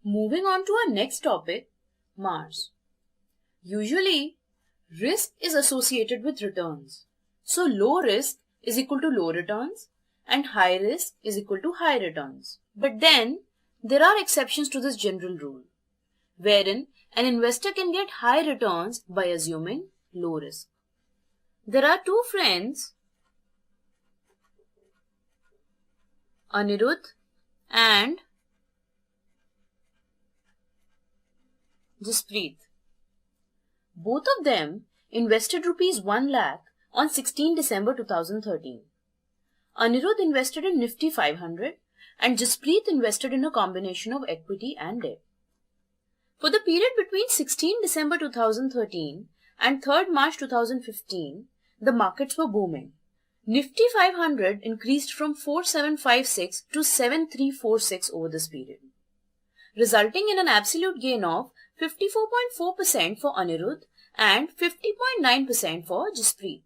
Moving on to our next topic, Mars. Usually, risk is associated with returns. So low risk is equal to low returns and high risk is equal to high returns. But then, there are exceptions to this general rule, wherein an investor can get high returns by assuming low risk. There are two friends, Anirudh and Jaspreet. Both of them invested rupees 1 lakh on 16 December 2013. Anirudh invested in Nifty 500 and Jaspreet invested in a combination of equity and debt. For the period between 16 December 2013 and 3rd March 2015, the markets were booming. Nifty 500 increased from 4756 to 7346 over this period, resulting in an absolute gain of 54.4% for Anirudh and 50.9% for Jaspreet.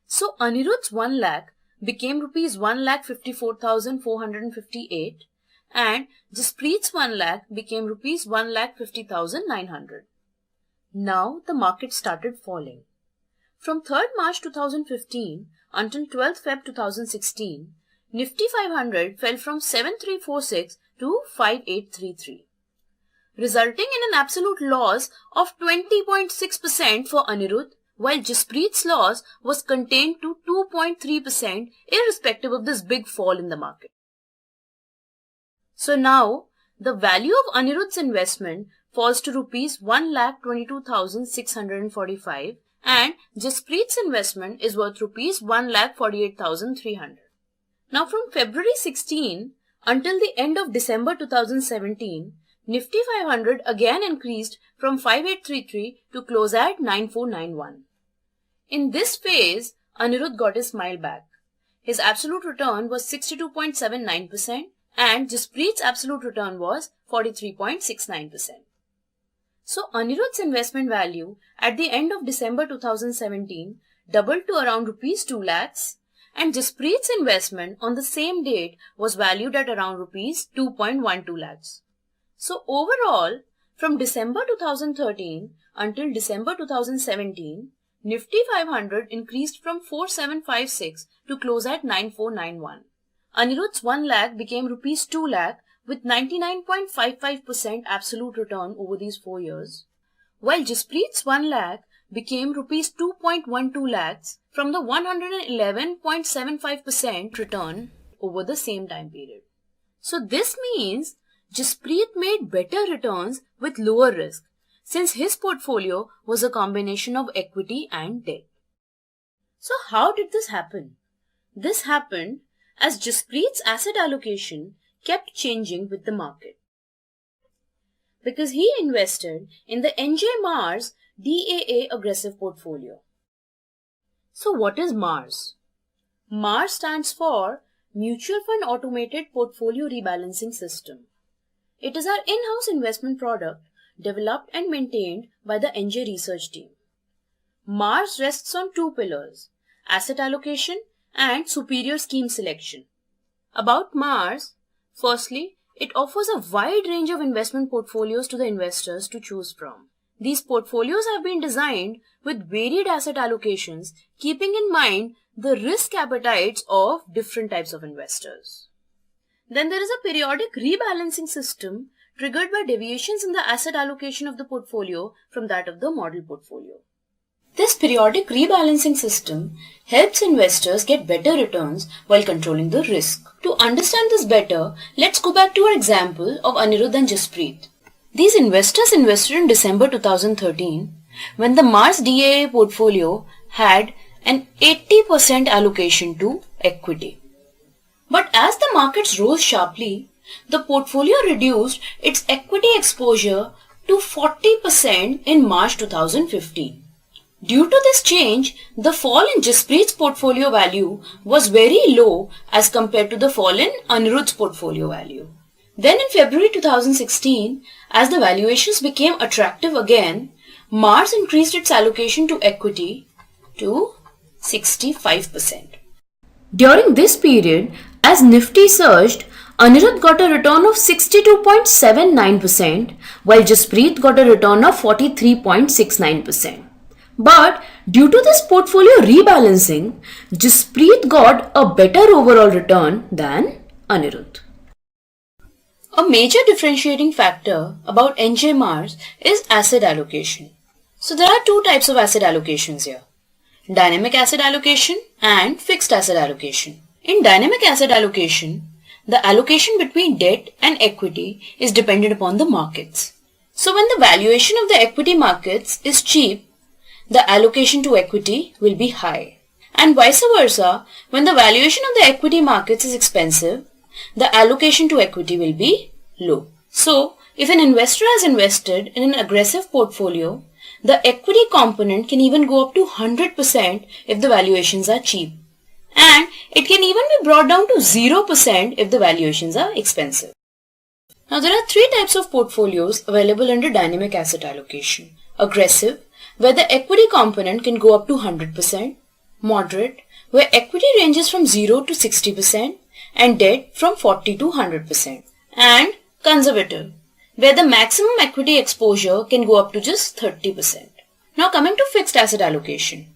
So Anirudh's 1 lakh became rupees 1,54,458 and Jaspreet's 1 lakh became rupees 1,50,900. Now the market started falling. From 3rd March 2015 until 12th Feb 2016, Nifty 500 fell from 7346 to 5833, resulting in an absolute loss of 20.6% for Anirudh, while Jaspreet's loss was contained to 2.3% irrespective of this big fall in the market. So now, the value of Anirudh's investment falls to rupees 1,22,645 and Jaspreet's investment is worth rupees 1,48,300. Now from February 16 until the end of December 2017, Nifty 500 again increased from 5833 to close at 9491. In this phase, Anirudh got his smile back. His absolute return was 62.79% and Jaspreet's absolute return was 43.69%. So Anirudh's investment value at the end of December 2017 doubled to around rupees 2 lakhs and Jaspreet's investment on the same date was valued at around rupees 2.12 lakhs. So overall, from December 2013 until December 2017, Nifty 500 increased from 4756 to close at 9491. Anirudh's 1 lakh became rupees 2 lakh with 99.55% absolute return over these 4 years, while Jaspreet's 1 lakh became rupees 2.12 lakhs from the 111.75% return over the same time period. So this means Jaspreet made better returns with lower risk since his portfolio was a combination of equity and debt. So how did this happen? This happened as Jaspreet's asset allocation kept changing with the market, because he invested in the NJ Mars DAA aggressive portfolio. So what is Mars? Mars stands for Mutual Fund Automated Portfolio Rebalancing System. It is our in-house investment product developed and maintained by the NJ research team. Mars rests on two pillars: asset allocation and superior scheme selection. About Mars, firstly, it offers a wide range of investment portfolios to the investors to choose from. These portfolios have been designed with varied asset allocations, keeping in mind the risk appetites of different types of investors. Then there is a periodic rebalancing system triggered by deviations in the asset allocation of the portfolio from that of the model portfolio. This periodic rebalancing system helps investors get better returns while controlling the risk. To understand this better, let's go back to our example of Anirudh and Jaspreet. These investors invested in December 2013 when the Mars DAA portfolio had an 80% allocation to equity. But as the markets rose sharply, the portfolio reduced its equity exposure to 40% in March 2015. Due to this change, the fall in Jaspreet's portfolio value was very low as compared to the fall in Anirudh's portfolio value. Then in February 2016, as the valuations became attractive again, Mars increased its allocation to equity to 65%. During this period, as Nifty surged, Anirudh got a return of 62.79%, while Jaspreet got a return of 43.69%. But due to this portfolio rebalancing, Jaspreet got a better overall return than Anirudh. A major differentiating factor about NJ Mars is asset allocation. So there are two types of asset allocations here: dynamic asset allocation and fixed asset allocation. In dynamic asset allocation, the allocation between debt and equity is dependent upon the markets. So when the valuation of the equity markets is cheap, the allocation to equity will be high. And vice versa, when the valuation of the equity markets is expensive, the allocation to equity will be low. So, if an investor has invested in an aggressive portfolio, the equity component can even go up to 100% if the valuations are cheap. And it can even be brought down to 0% if the valuations are expensive. Now, there are three types of portfolios available under dynamic asset allocation: aggressive, where the equity component can go up to 100%, moderate, where equity ranges from 0 to 60%, and debt from 40 to 100%, and conservative, where the maximum equity exposure can go up to just 30%. Now coming to fixed asset allocation.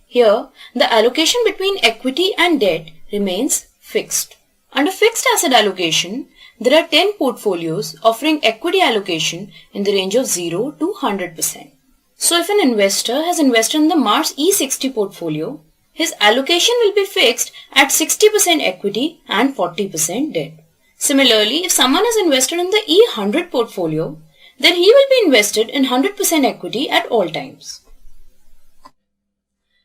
Here, the allocation between equity and debt remains fixed. Under fixed asset allocation, there are 10 portfolios offering equity allocation in the range of 0 to 100%. So if an investor has invested in the Mars E60 portfolio, his allocation will be fixed at 60% equity and 40% debt. Similarly, if someone has invested in the E100 portfolio, then he will be invested in 100% equity at all times.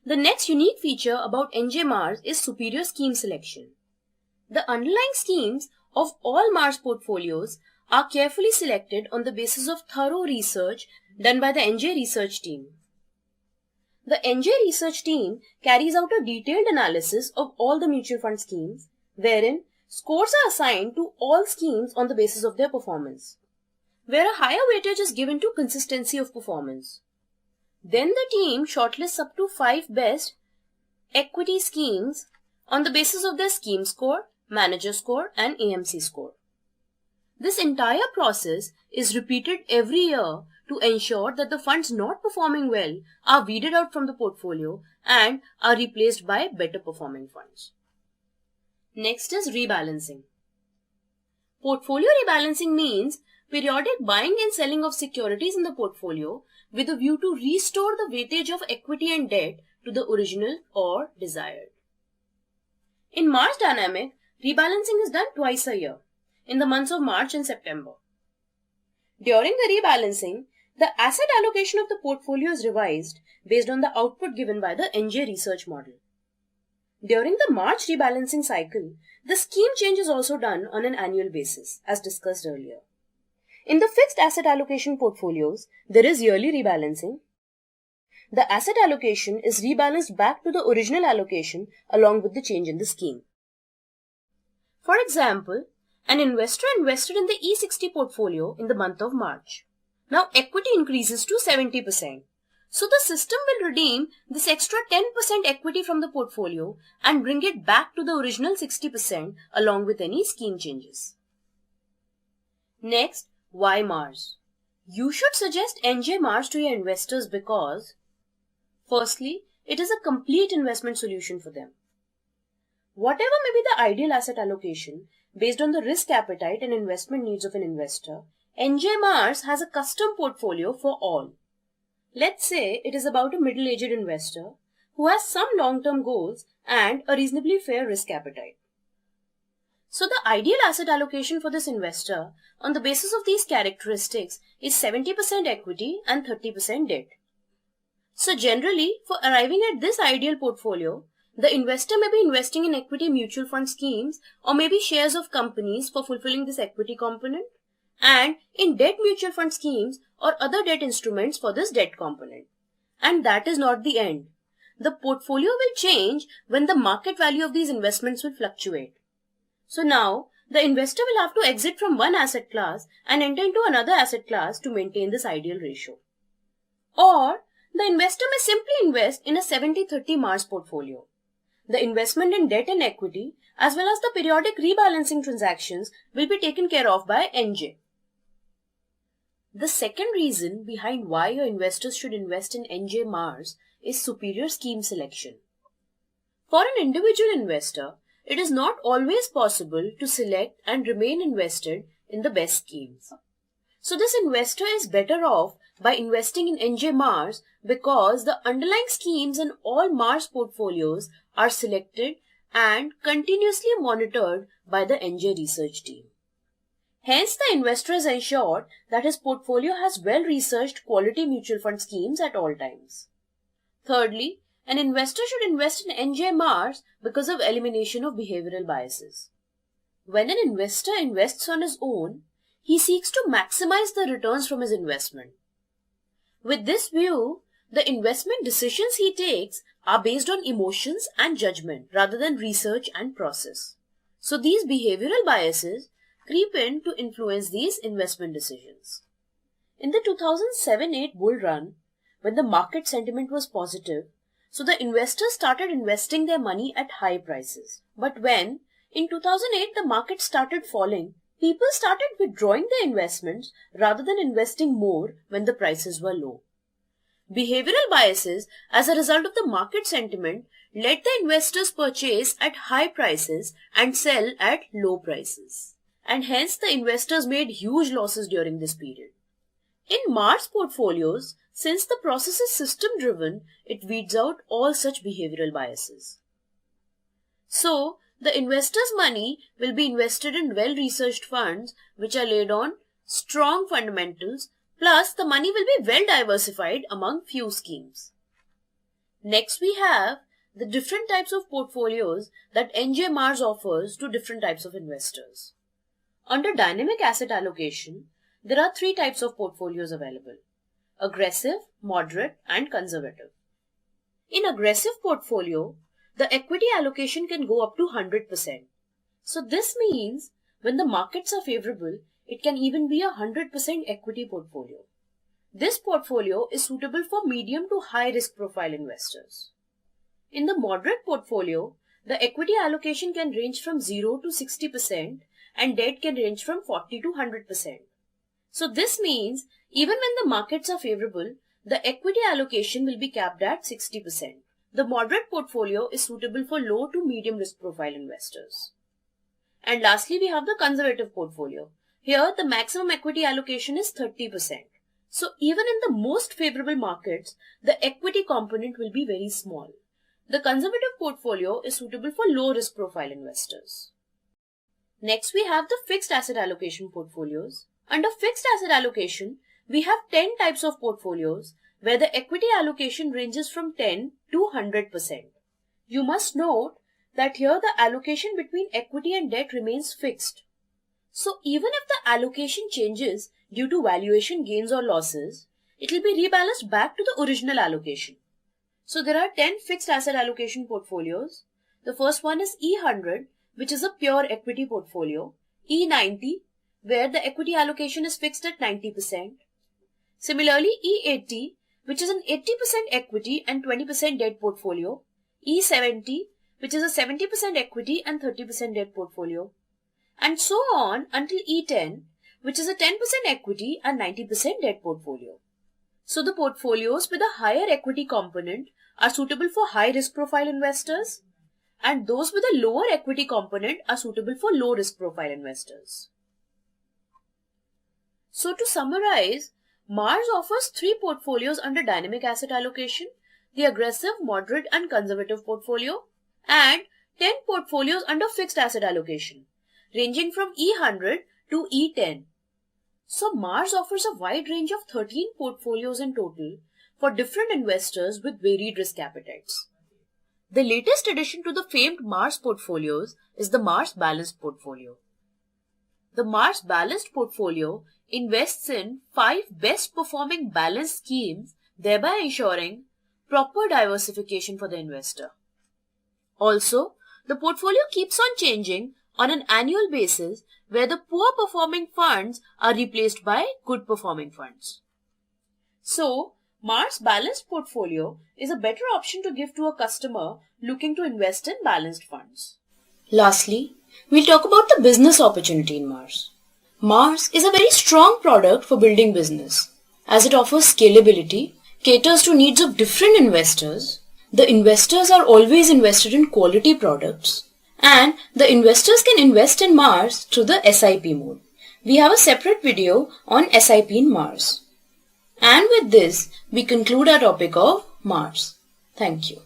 The next unique feature about NJ Mars is superior scheme selection. The underlying schemes of all Mars portfolios are carefully selected on the basis of thorough research done by the NJ research team. The NJ research team carries out a detailed analysis of all the mutual fund schemes, wherein scores are assigned to all schemes on the basis of their performance, where a higher weightage is given to consistency of performance. Then the team shortlists up to 5 best equity schemes on the basis of their scheme score, manager score, and AMC score. This entire process is repeated every year to ensure that the funds not performing well are weeded out from the portfolio and are replaced by better performing funds. Next is rebalancing. Portfolio rebalancing means periodic buying and selling of securities in the portfolio with a view to restore the weightage of equity and debt to the original or desired. In Mars Dynamic, rebalancing is done twice a year, in the months of March and September. During the rebalancing, the asset allocation of the portfolio is revised based on the output given by the NJ research model. During the March rebalancing cycle, the scheme change is also done on an annual basis, as discussed earlier. In the fixed asset allocation portfolios, there is yearly rebalancing. The asset allocation is rebalanced back to the original allocation along with the change in the scheme. For example, an investor invested in the E60 portfolio in the month of March. Now equity increases to 70%. So the system will redeem this extra 10% equity from the portfolio and bring it back to the original 60% along with any scheme changes. Next, why Mars? You should suggest NJ Mars to your investors because, firstly, it is a complete investment solution for them. Whatever may be the ideal asset allocation, based on the risk appetite and investment needs of an investor, NJ Mars has a custom portfolio for all. Let's say it is about a middle-aged investor who has some long-term goals and a reasonably fair risk appetite. So the ideal asset allocation for this investor on the basis of these characteristics is 70% equity and 30% debt. So generally, for arriving at this ideal portfolio, the investor may be investing in equity mutual fund schemes or maybe shares of companies for fulfilling this equity component, and in debt mutual fund schemes or other debt instruments for this debt component. And that is not the end. The portfolio will change when the market value of these investments will fluctuate. So now, the investor will have to exit from one asset class and enter into another asset class to maintain this ideal ratio. Or, the investor may simply invest in a 70-30 Mars portfolio. The investment in debt and equity, as well as the periodic rebalancing transactions, will be taken care of by NJ. The second reason behind why your investors should invest in NJ Mars is superior scheme selection. For an individual investor, it is not always possible to select and remain invested in the best schemes. So this investor is better off by investing in NJ Mars because the underlying schemes in all Mars portfolios are selected and continuously monitored by the NJ research team. Hence, the investor is ensured that his portfolio has well-researched quality mutual fund schemes at all times. Thirdly, an investor should invest in NJ Mars because of elimination of behavioral biases. When an investor invests on his own, he seeks to maximize the returns from his investment. With this view, the investment decisions he takes are based on emotions and judgment rather than research and process. So these behavioral biases creep in to influence these investment decisions. In the 2007-8 bull run, when the market sentiment was positive, so the investors started investing their money at high prices. But when, in 2008, the market started falling, people started withdrawing their investments rather than investing more when the prices were low. Behavioral biases, as a result of the market sentiment, led the investors purchase at high prices and sell at low prices. And hence the investors made huge losses during this period. In Mars portfolios, since the process is system-driven, it weeds out all such behavioral biases. So, the investor's money will be invested in well-researched funds which are laid on strong fundamentals, plus the money will be well diversified among few schemes. Next we have the different types of portfolios that NJ Mars offers to different types of investors. Under dynamic asset allocation, there are three types of portfolios available: aggressive, moderate, and conservative. In aggressive portfolio, the equity allocation can go up to 100%. So this means when the markets are favorable, it can even be a 100% equity portfolio. This portfolio is suitable for medium to high risk profile investors. In the moderate portfolio, the equity allocation can range from 0 to 60% and debt can range from 40 to 100%. So this means even when the markets are favorable, the equity allocation will be capped at 60%. The moderate portfolio is suitable for low to medium risk profile investors. And lastly, we have the conservative portfolio. Here, the maximum equity allocation is 30%. So even in the most favorable markets, the equity component will be very small. The conservative portfolio is suitable for low risk profile investors. Next, we have the fixed asset allocation portfolios. Under fixed asset allocation, we have 10 types of portfolios where the equity allocation ranges from 10 to 100%. You must note that here the allocation between equity and debt remains fixed. So even if the allocation changes due to valuation gains or losses, it will be rebalanced back to the original allocation. So there are 10 fixed asset allocation portfolios. The first one is E100, which is a pure equity portfolio. E90, where the equity allocation is fixed at 90%. Similarly, E80, which is an 80% equity and 20% debt portfolio. E70, which is a 70% equity and 30% debt portfolio. And so on until E10, which is a 10% equity and 90% debt portfolio. So the portfolios with a higher equity component are suitable for high risk profile investors, and those with a lower equity component are suitable for low risk profile investors. So to summarize, Mars offers 3 portfolios under dynamic asset allocation: the aggressive, moderate and conservative portfolio, and 10 portfolios under fixed asset allocation, ranging from E100 to E10. So Mars offers a wide range of 13 portfolios in total for different investors with varied risk appetites. The latest addition to the famed Mars portfolios is the Mars Balanced Portfolio. The Mars Balanced Portfolio invests in 5 best performing balanced schemes, thereby ensuring proper diversification for the investor. Also, the portfolio keeps on changing on an annual basis, where the poor performing funds are replaced by good performing funds. So, Mars Balanced Portfolio is a better option to give to a customer looking to invest in balanced funds. Lastly, we'll talk about the business opportunity in Mars. Mars is a very strong product for building business, as it offers scalability, caters to needs of different investors, the investors are always invested in quality products, and the investors can invest in Mars through the SIP mode. We have a separate video on SIP in Mars. And with this, we conclude our topic of Mars. Thank you.